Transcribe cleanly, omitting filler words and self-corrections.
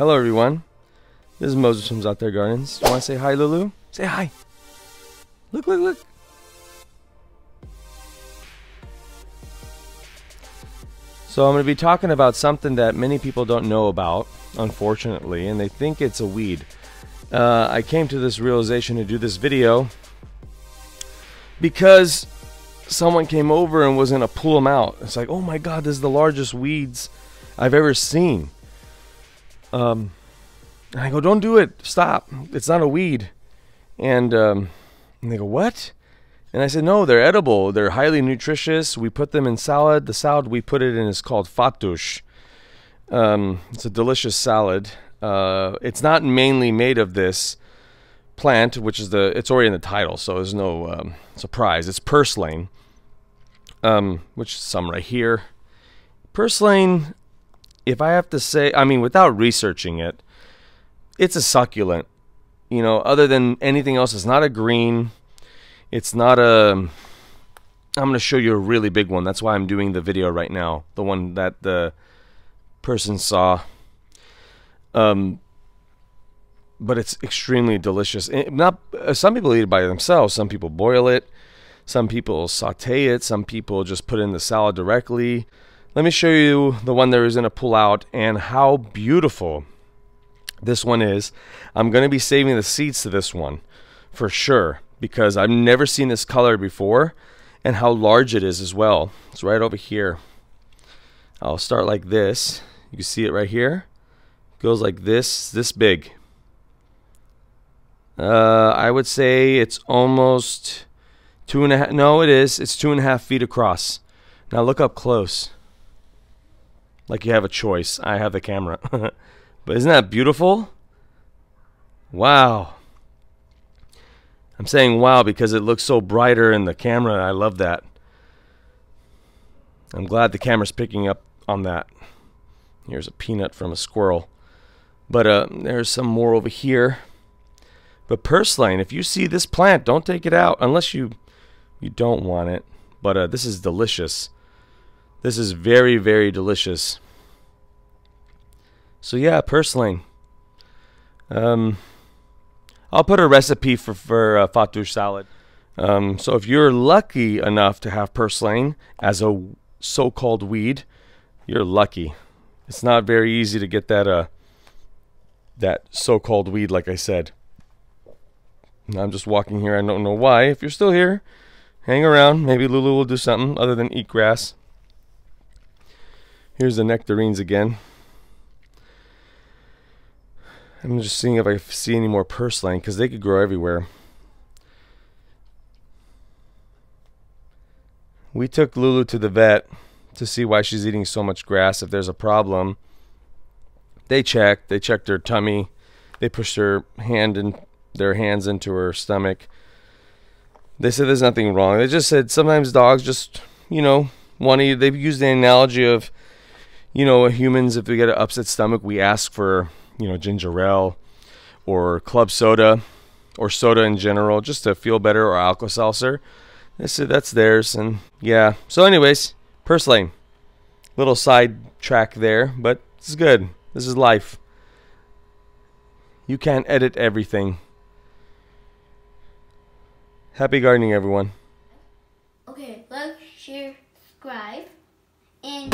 Hello everyone, this is Moses from ZAATAR Gardens. You want to say hi, Lulu? Say hi! Look, look, look! So I'm going to be talking about something that many people don't know about, unfortunately, and they think it's a weed. I came to this realization to do this video because someone came over and was going to pull them out. It's like, oh my god, this is the largest weeds I've ever seen. And I go, don't do it, stop, it's not a weed. And they go, what? And I said, no, they're edible, they're highly nutritious, we put them in salad. The salad we put it in is called Fattoush. It's a delicious salad. It's not mainly made of this plant, which is it's already in the title, so there's no surprise. It's Purslane, which is some right here. Purslane, if I have to say, I mean, without researching it, it's a succulent. You know, other than anything else, it's not a green. It's not a... I'm going to show you a really big one. That's why I'm doing the video right now. The one that the person saw. But it's extremely delicious. Some people eat it by themselves. Some people boil it. Some people saute it. Some people just put it in the salad directly. Let me show you the one that was going to pull out and how beautiful this one is. I'm going to be saving the seeds to this one for sure because I've never seen this color before, and how large it is as well. It's right over here. I'll start like this. You can see it right here. It goes like this big. I would say it's almost 2.5. No, it is. It's 2.5 feet across. Now look up close. Like you have a choice. I have the camera. But isn't that beautiful? Wow. I'm saying wow because it looks so brighter in the camera. I love that. I'm glad the camera's picking up on that. Here's a peanut from a squirrel. But there's some more over here. But Purslane, if you see this plant, don't take it out unless you don't want it. But this is delicious. This is very, very delicious. So yeah, Purslane. I'll put a recipe for Fattoush salad. So if you're lucky enough to have Purslane as a so-called weed, you're lucky. It's not very easy to get that that so-called weed, like I said. I'm just walking here. I don't know why. If you're still here, hang around. Maybe Lulu will do something other than eat grass. Here's the nectarines again. I'm just seeing if I see any more Purslane because they could grow everywhere. We took Lulu to the vet to see why she's eating so much grass, if there's a problem. They checked her tummy. They pushed their hands into her stomach. They said there's nothing wrong. They just said sometimes dogs just, you know, want to eat. They've used the analogy of, you know, humans, if we get an upset stomach, we ask for, you know, ginger ale or club soda or soda in general just to feel better, or Alka-Seltzer. They said that's theirs, and yeah. So anyways, Purslane. Little side track there, but this is good. This is life. You can't edit everything. Happy gardening, everyone. Okay, like, share, subscribe, and